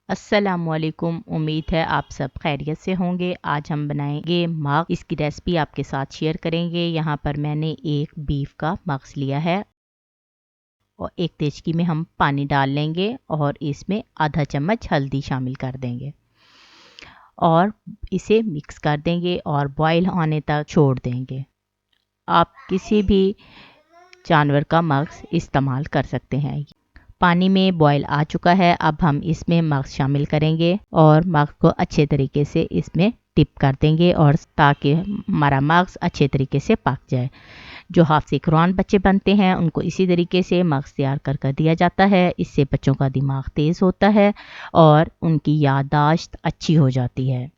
अस्सलामुअलैकुम। उम्मीद है आप सब खैरियत से होंगे। आज हम बनाएंगे मग। इसकी रेसिपी आपके साथ शेयर करेंगे। यहाँ पर मैंने एक बीफ का मग्स लिया है और एक देचकी में हम पानी डाल लेंगे और इसमें आधा चम्मच हल्दी शामिल कर देंगे और इसे मिक्स कर देंगे और बॉईल होने तक छोड़ देंगे। आप किसी भी जानवर का मग्स इस्तेमाल कर सकते हैं। पानी में बॉईल आ चुका है। अब हम इसमें मग्स शामिल करेंगे और मग्स को अच्छे तरीके से इसमें डिप कर देंगे और ताकि हमारा मग्स अच्छे तरीके से पक जाए। जो हाफिज़ कुरान बच्चे बनते हैं उनको इसी तरीके से मग्स तैयार कर दिया जाता है। इससे बच्चों का दिमाग तेज़ होता है और उनकी याददाश्त अच्छी हो जाती है।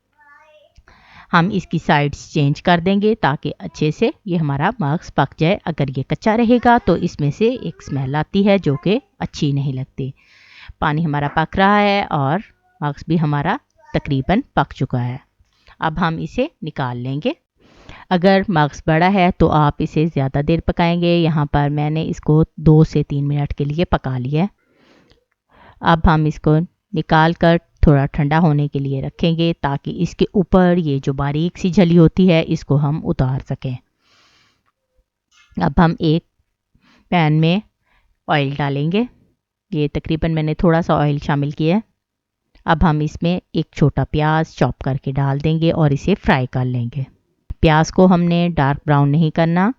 हम इसकी साइड्स चेंज कर देंगे ताकि अच्छे से ये हमारा मग्स पक जाए। अगर ये कच्चा रहेगा तो इसमें से एक स्मेल आती है जो कि अच्छी नहीं लगती। पानी हमारा पक रहा है और मग्स भी हमारा तकरीबन पक चुका है। अब हम इसे निकाल लेंगे। अगर मग्स बड़ा है तो आप इसे ज़्यादा देर पकाएंगे। यहाँ पर मैंने इसको 2 से 3 मिनट के लिए पका लिया। अब हम इसको निकाल कर थोड़ा ठंडा होने के लिए रखेंगे ताकि इसके ऊपर ये जो बारीक सी झली होती है इसको हम उतार सकें। अब हम एक पैन में ऑयल डालेंगे। ये तकरीबन मैंने थोड़ा सा ऑयल शामिल किया है। अब हम इसमें एक छोटा प्याज चॉप करके डाल देंगे और इसे फ्राई कर लेंगे। प्याज को हमने डार्क ब्राउन नहीं करना,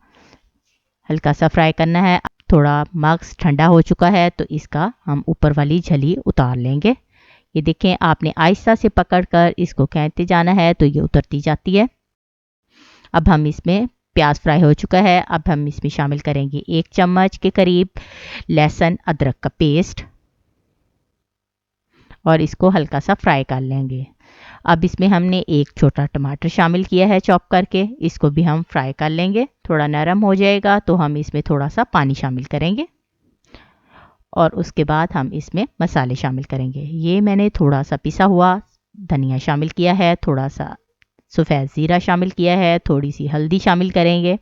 हल्का सा फ्राई करना है। थोड़ा मग्स ठंडा हो चुका है तो इसका हम ऊपर वाली झली उतार लेंगे। ये देखें, आपने आहिस्ता से पकड़कर इसको खींचते जाना है तो ये उतरती जाती है। अब हम इसमें प्याज फ्राई हो चुका है। अब हम इसमें शामिल करेंगे 1 चम्मच के करीब लहसुन अदरक का पेस्ट और इसको हल्का सा फ्राई कर लेंगे। अब इसमें हमने एक छोटा टमाटर शामिल किया है चॉप करके, इसको भी हम फ्राई कर लेंगे। थोड़ा नरम हो जाएगा तो हम इसमें थोड़ा सा पानी शामिल करेंगे और उसके बाद हम इसमें मसाले शामिल करेंगे। ये मैंने थोड़ा सा पिसा हुआ धनिया शामिल किया है, थोड़ा सा सफ़ेद ज़ीरा शामिल किया है, थोड़ी सी हल्दी शामिल करेंगे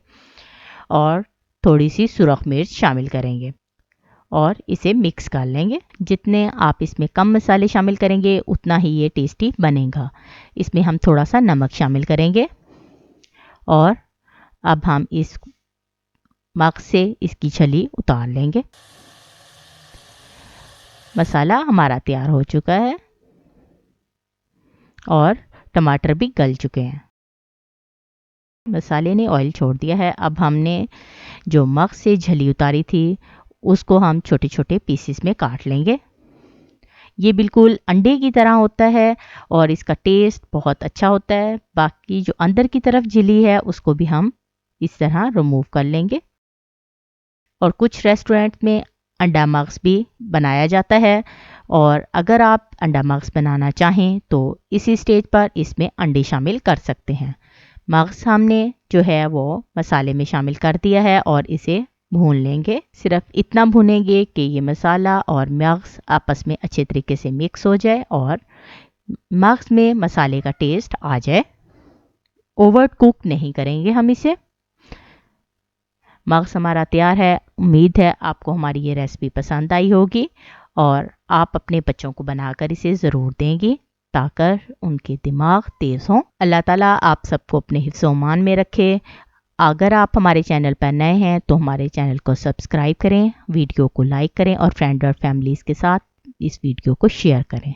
और थोड़ी सी सुरख मिर्च शामिल करेंगे और इसे मिक्स कर लेंगे। जितने आप इसमें कम मसाले शामिल करेंगे उतना ही ये टेस्टी बनेगा। इसमें हम थोड़ा सा नमक शामिल करेंगे और अब हम इस मग से इसकी छली उतार लेंगे। मसाला हमारा तैयार हो चुका है और टमाटर भी गल चुके हैं। मसाले ने ऑयल छोड़ दिया है। अब हमने जो मग से झली उतारी थी उसको हम छोटे छोटे पीसेस में काट लेंगे। ये बिल्कुल अंडे की तरह होता है और इसका टेस्ट बहुत अच्छा होता है। बाकी जो अंदर की तरफ झिली है उसको भी हम इस तरह रिमूव कर लेंगे। और कुछ रेस्टोरेंट में अंडा मग्स भी बनाया जाता है और अगर आप अंडा मग्स बनाना चाहें तो इसी स्टेज पर इसमें अंडे शामिल कर सकते हैं। मग्स हमने जो है वो मसाले में शामिल कर दिया है और इसे भून लेंगे। सिर्फ इतना भूनेंगे कि ये मसाला और मग्स आपस में अच्छे तरीके से मिक्स हो जाए और मग्स में मसाले का टेस्ट आ जाए। ओवर कुक नहीं करेंगे हम इसे। मग्स हमारा तैयार है। उम्मीद है आपको हमारी ये रेसिपी पसंद आई होगी और आप अपने बच्चों को बनाकर इसे ज़रूर देंगी ताकि उनके दिमाग तेज़ हों। अल्लाह ताला आप सबको अपने हिफ्ज़ मान में रखे। अगर आप हमारे चैनल पर नए हैं तो हमारे चैनल को सब्सक्राइब करें, वीडियो को लाइक करें और फ्रेंड और फैमिलीज़ के साथ इस वीडियो को शेयर करें।